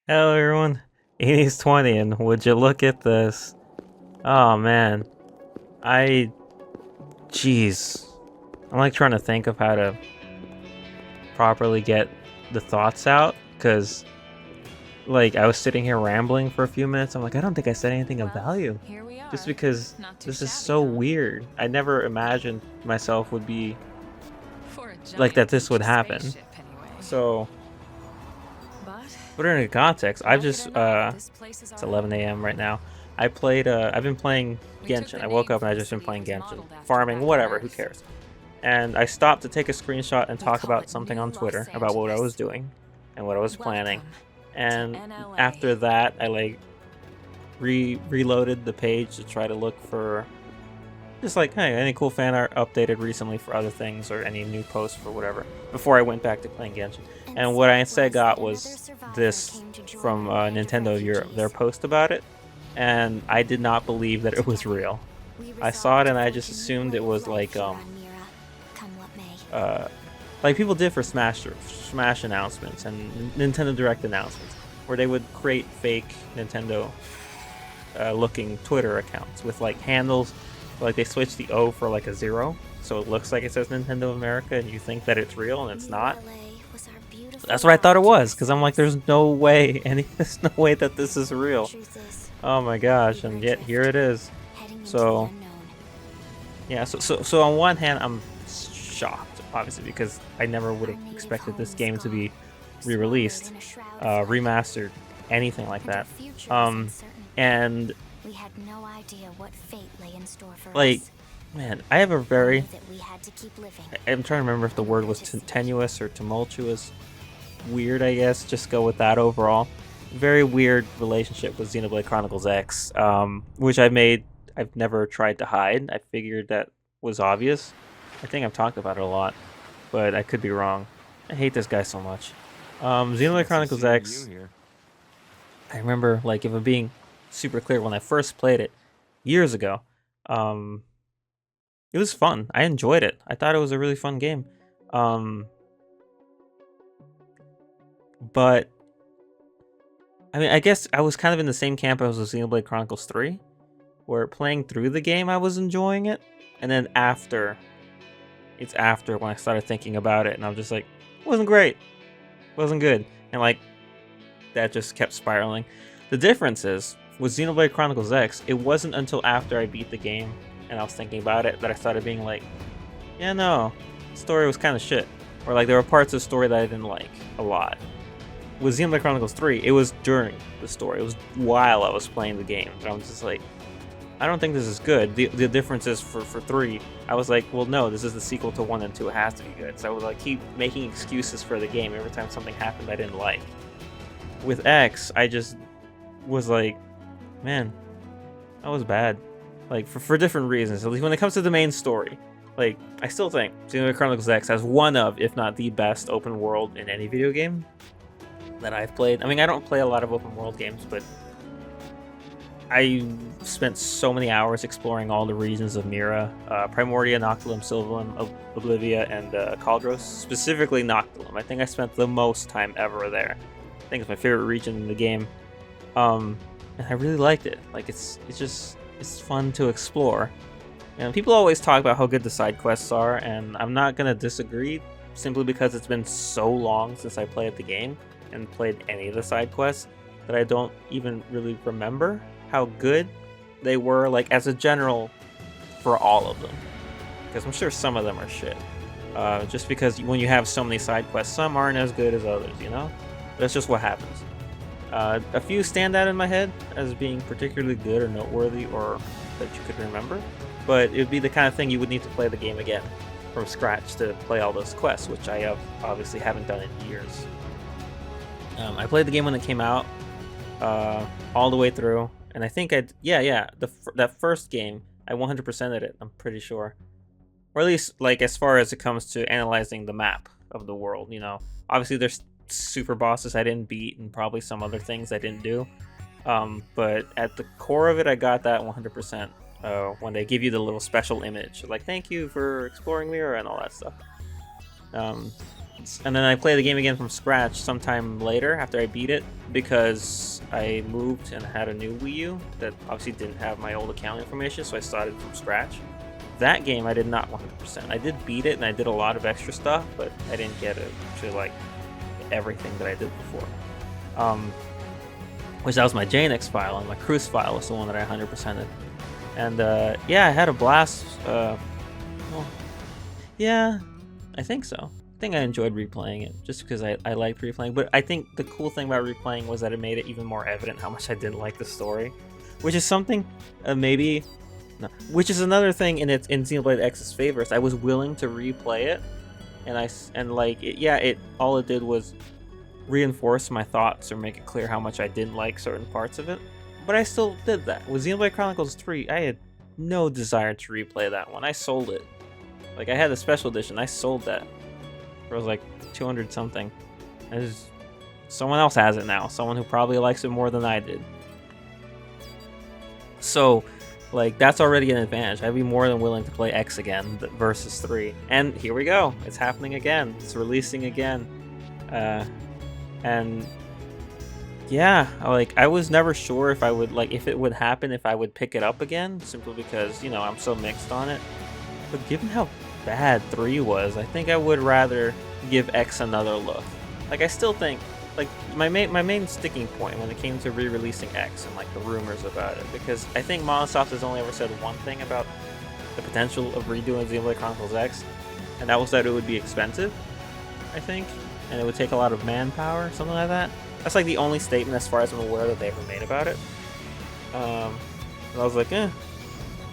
Hello everyone, 80s 20, and would you look at this? Oh man, I, jeez, I'm like trying to think of how to properly get the thoughts out, because like I was sitting here rambling for a few minutes. I'm like, I don't think I said anything of Well, value, here we just are. because Not too this is shabby, so huh? weird. I never imagined myself would be For a like giant that. This would beach happen. spaceship, anyway. So But put it into context. I've like it just or not, this place is it's our 11 home. a.m. right now. I've been playing We took Genshin. the I woke name up and I from the just been city it playing was Genshin, modeled after farming, back on whatever. Who Earth. cares? And I stopped to take a screenshot and We talk call about it something New on Los Twitter about what I was Angeles. doing and what I was planning. Welcome to And NLA. after that, I like reloaded the page to try to look for just like, hey, any cool fan art updated recently for other things or any new posts for whatever before I went back to playing Genshin. And what I instead got was this from Nintendo Europe, their post about it, and I did not believe that it was real. I saw it and I just assumed it was uh like people did for Smash announcements and Nintendo Direct announcements, where they would create fake Nintendo looking Twitter accounts with like handles, like they switched the O for like a zero, so it looks like it says Nintendo America, and you think that it's real, and it's not. So that's what I thought it was, because I'm like, there's no way, there's no way that this is real. Oh my gosh, and yet here it is. So yeah, so on one hand, I'm shocked, obviously, because I never would have expected this game to be re-released, remastered, anything like that. And we had no idea what fate lay in store for like, us. man, I have a very, That we had to keep living. I'm trying to remember if the word was tenuous or tumultuous. Weird, I guess. Just go with that overall. Very weird relationship with Xenoblade Chronicles X, which I've never tried to hide. I figured that was obvious. I think I've talked about it a lot, but I could be wrong. I hate this guy so much. Xenoblade Nice to Chronicles see you X. here. I remember, like, if I'm being super clear, when I first played it years ago, um, it was fun. I enjoyed it. I thought it was a really fun game. Um, but I mean, I guess I was kind of in the same camp as with Xenoblade Chronicles 3, where playing through the game I was enjoying it, and then it's after when I started thinking about it, and I'm just like, it wasn't great, it wasn't good, and like that just kept spiraling. The difference is with Xenoblade Chronicles X, it wasn't until after I beat the game and I was thinking about it that I started being like, yeah, no, the story was kind of shit, or like there were parts of the story that I didn't like a lot. With Xenoblade Chronicles 3, it was during the story. It was while I was playing the game. And I was just like, I don't think this is good. The difference is for 3, I was like, well, no, this is the sequel to 1 and 2. It has to be good. So I would like keep making excuses for the game every time something happened I didn't like. With X, I just was like, man, that was bad. Like, for different reasons. At least when it comes to the main story. Like, I still think Xenoblade Chronicles X has one of, if not the best, open world in any video game that I've played. I mean, I don't play a lot of open world games, but I spent so many hours exploring all the regions of Mira, Primordia, Noctilum, Sylvanum, Oblivia, and Caldros. Specifically Noctilum. I think I spent the most time ever there. I think it's my favorite region in the game, and I really liked it. Like it's fun to explore. And people always talk about how good the side quests are, and I'm not gonna disagree, simply because it's been so long since I played the game and played any of the side quests that I don't even really remember how good they were, like as a general, for all of them. Because I'm sure some of them are shit. Just because when you have so many side quests, some aren't as good as others, you know? That's just what happens. A few stand out in my head as being particularly good or noteworthy, or that you could remember, but it would be the kind of thing you would need to play the game again from scratch to play all those quests, which I obviously haven't done in years. I played the game when it came out, all the way through, and I think that first game I 100%ed it. I'm pretty sure, or at least like as far as it comes to analyzing the map of the world. You know, obviously there's super bosses I didn't beat and probably some other things I didn't do. But at the core of it, I got that 100%. When they give you the little special image, like thank you for exploring Mira and all that stuff. Um, And then I play the game again from scratch sometime later after I beat it, because I moved and had a new Wii U that obviously didn't have my old account information, so I started from scratch. That game I did not 100%. I did beat it and I did a lot of extra stuff, but I didn't get it to like everything that I did before. Which that was my JNX file, and my Cruise file was the one that I 100%ed. And yeah, I had a blast. Well, yeah, I think so. I think I enjoyed replaying it just because I liked replaying. But I think the cool thing about replaying was that it made it even more evident how much I didn't like the story, which is something maybe. No, which is another thing in Xenoblade X's favor. I was willing to replay it, and all it did was reinforce my thoughts or make it clear how much I didn't like certain parts of it. But I still did that. With Xenoblade Chronicles 3, I had no desire to replay that one. I sold it. Like, I had the special edition. I sold that. It was like 200 something. Someone else has it now. Someone who probably likes it more than I did. So, like, that's already an advantage. I'd be more than willing to play X again versus 3. And here we go. It's happening again. It's releasing again. And yeah, like, I was never sure if it would happen if I would pick it up again, simply because, you know, I'm so mixed on it. But given how bad 3 was, I think I would rather give X another look. Like, I still think, like, my main sticking point when it came to re-releasing X and like the rumors about it, because I think Monosoft has only ever said one thing about the potential of redoing Xenoblade Chronicles X, and that was that it would be expensive, I think, and it would take a lot of manpower, something like that. That's like the only statement, as far as I'm aware, that they ever made about it. And I was like, eh.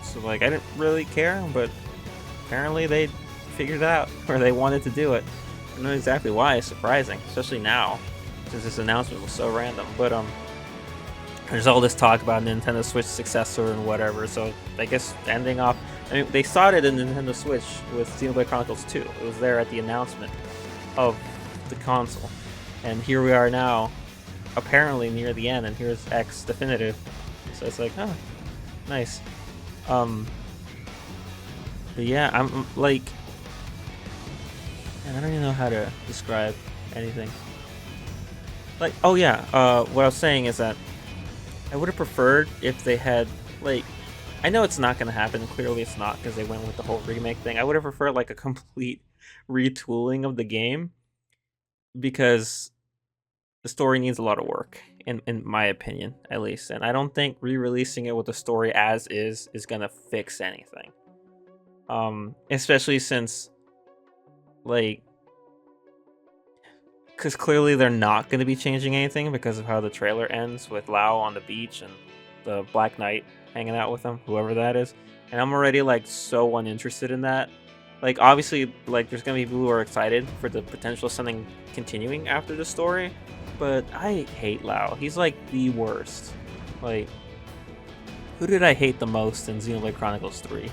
So like, I didn't really care, but apparently they figured it out, or they wanted to do it. I don't know exactly why. It's surprising, especially now, since this announcement was so random. But there's all this talk about Nintendo Switch successor and whatever. So I guess ending off, I mean, they started in Nintendo Switch with Xenoblade Chronicles 2. It was there at the announcement of the console, and here we are now, apparently near the end, and here's X Definitive. So it's like, oh, nice. But yeah, I'm like, and I don't even know how to describe anything. Like, oh yeah, what I was saying is that I would have preferred if they had, like, I know it's not going to happen, clearly it's not, because they went with the whole remake thing. I would have preferred like a complete retooling of the game, because the story needs a lot of work, in my opinion, at least. And I don't think re-releasing it with the story as is going to fix anything. Especially since, like, because clearly they're not going to be changing anything because of how the trailer ends with Lao on the beach and the Black Knight hanging out with him, whoever that is. And I'm already like so uninterested in that. Like, obviously, like, there's going to be people who are excited for the potential of something continuing after the story, but I hate Lao. He's like the worst. Like, who did I hate the most in Xenoblade Chronicles 3?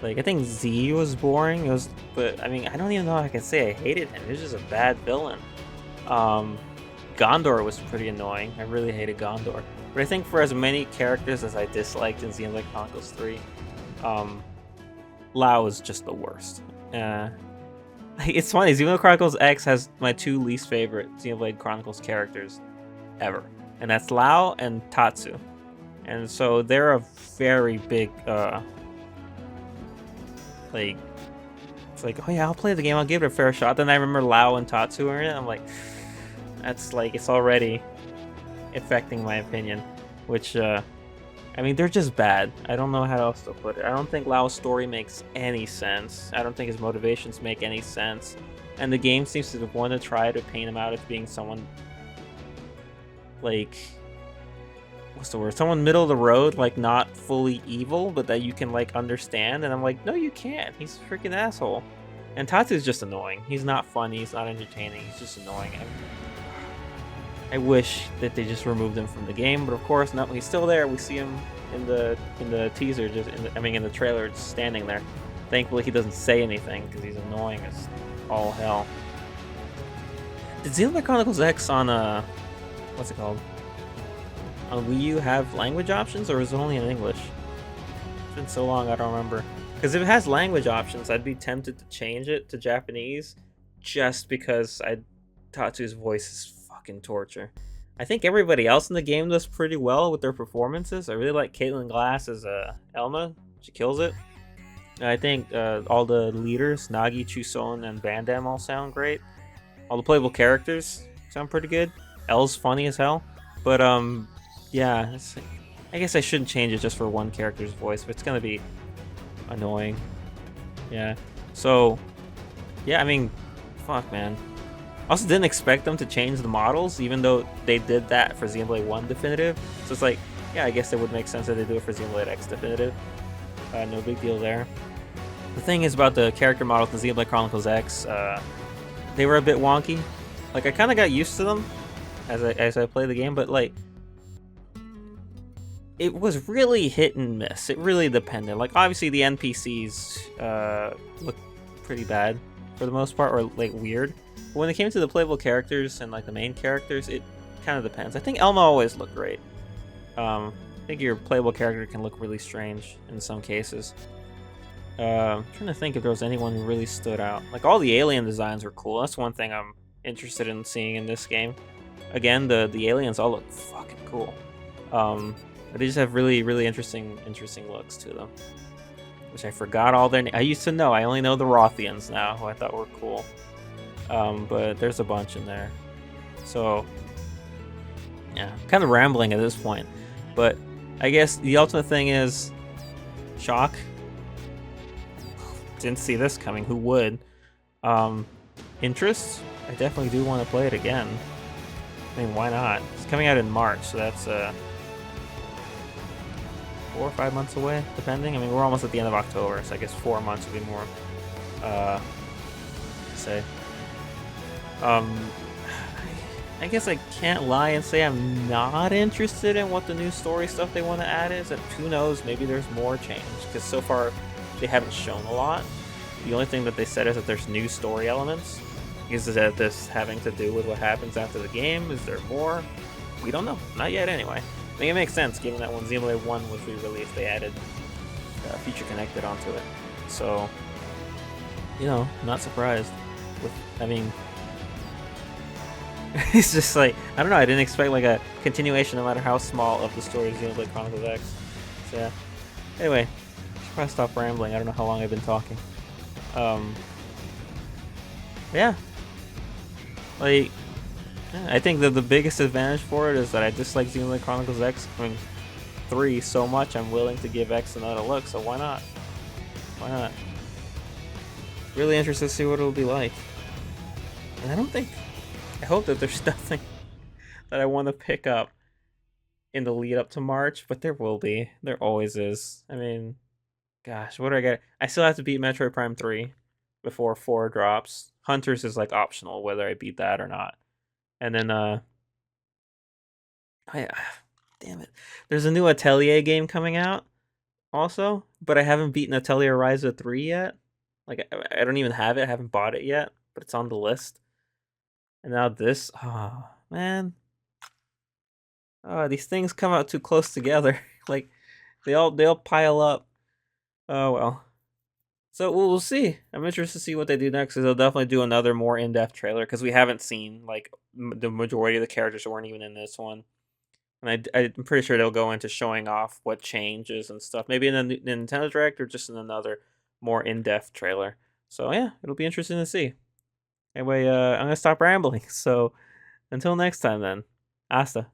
Like, I think Z was boring. But I mean, I don't even know if I can say I hated him. He was just a bad villain. Gondor was pretty annoying. I really hated Gondor. But I think for as many characters as I disliked in Xenoblade Chronicles 3, Lao is just the worst. It's funny, Xenoblade Chronicles X has my 2 least favorite Xenoblade Chronicles characters ever, and that's Lao and Tatsu. And so they're a very big, like, it's like, oh yeah, I'll play the game, I'll give it a fair shot. Then I remember Lao and Tatsu are in it, I'm like, that's like, it's already affecting my opinion, which, I mean, they're just bad. I don't know how else to put it. I don't think Lao's story makes any sense. I don't think his motivations make any sense. And the game seems to want to try to paint him out as being someone, like, what's the word? Someone middle of the road, like, not fully evil, but that you can, like, understand. And I'm like, no, you can't. He's a freaking asshole. And Tatsu's just annoying. He's not funny. He's not entertaining. He's just annoying. I wish that they just removed him from the game, but of course, no, he's still there. We see him in the teaser, in the trailer, just standing there. Thankfully, he doesn't say anything because he's annoying as all hell. Did Xenoblade Chronicles X on what's it called? On Wii U have language options, or is it only in English? It's been so long, I don't remember. Because if it has language options, I'd be tempted to change it to Japanese, just because Tatsu's voice is fucking torture. I think everybody else in the game does pretty well with their performances. I really like Caitlin Glass as Elma. She kills it. I think all the leaders, Nagi, Chuson, and Bandam all sound great. All the playable characters sound pretty good. Elle's funny as hell. But yeah, I guess I shouldn't change it just for one character's voice, but it's gonna be annoying. Yeah. So yeah, I mean, fuck, man. I also didn't expect them to change the models, even though they did that for Xenoblade 1 Definitive. So it's like, yeah, I guess it would make sense that they do it for Xenoblade X Definitive. No big deal there. The thing is about the character models in Xenoblade Chronicles X, they were a bit wonky. Like, I kind of got used to them as I played the game, but like, it was really hit and miss. It really depended. Like, obviously the NPCs look pretty bad for the most part, or like weird. But when it came to the playable characters and like the main characters, it kind of depends. I think Elma always looked great. I think your playable character can look really strange in some cases. I'm trying to think if there was anyone who really stood out. Like, all the alien designs were cool. That's one thing I'm interested in seeing in this game. Again, the aliens all look fucking cool. They just have really, really interesting looks to them. Which I forgot all their names. I used to know. I only know the Rothians now, who I thought were cool. But there's a bunch in there. So, yeah, kind of rambling at this point. But I guess the ultimate thing is shock. Didn't see this coming. Who would? Interest? I definitely do want to play it again. I mean, why not? It's coming out in March, so that's 4 or 5 months away, depending. I mean, we're almost at the end of October, so I guess 4 months would be more. Say. I guess I can't lie and say I'm not interested in what the new story stuff they want to add is. And who knows? Maybe there's more change, because so far they haven't shown a lot. The only thing that they said is that there's new story elements. Is that this having to do with what happens after the game? Is there more? We don't know. Not yet, anyway. I think it makes sense, given that when Xenoblade 1 was re-released, they added Future Connected onto it. So, you know, not surprised. I mean, it's just like, I don't know, I didn't expect like a continuation, no matter how small, of the story of Xenoblade Chronicles X. So yeah. Anyway, I should probably stop rambling. I don't know how long I've been talking. Yeah. Like, I think that the biggest advantage for it is that I dislike Xenoblade Chronicles X, 3 so much, I'm willing to give X another look, so why not? Why not? Really interested to see what it'll be like. And I hope that there's nothing that I want to pick up in the lead up to March, but there will be. There always is. I mean, gosh, what do I get? I still have to beat Metroid Prime 3 before 4 drops. Hunters is like optional, whether I beat that or not. And then, damn it. There's a new Atelier game coming out also, but I haven't beaten Atelier Ryza 3 yet. Like, I don't even have it. I haven't bought it yet, but it's on the list. And now this, oh, man. Oh, these things come out too close together. Like, they all pile up. Oh, well. So we'll see. I'm interested to see what they do next, because they'll definitely do another more in-depth trailer, because we haven't seen, like, the majority of the characters weren't even in this one. And I'm pretty sure they'll go into showing off what changes and stuff. Maybe in the Nintendo Direct, or just in another more in-depth trailer. So yeah, it'll be interesting to see. Anyway, I'm going to stop rambling. So until next time then. Hasta.